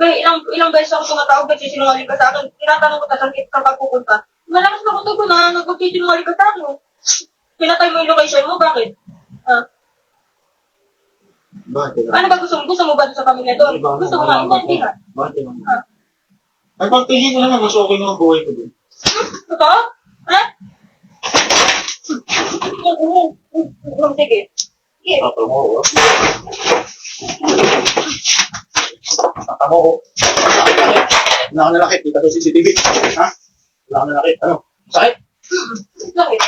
Ilang beses ako tumatawag, nagsisinungaling ka sa akin. Tinatanong ko, saan ka pupunta? Malakas na ko na nagsisinungaling ka sa akin. Pinatay mo yung location mo, bakit? Bakit? Ano ba gusto mo? Gusto mo ba sa pamilya doon? Gusto mo nga, hindi nga. Bakit? Ay, pagtingin ko naman, mas okay naman buhay ko doon. Totoo? Ha? Sige. Sige. Tatawa ko. Tatawa ko. Wala ka nalakit. Kita sa CCTV. Ha? Wala ka nalakit. Ano? Sakit? Bakit?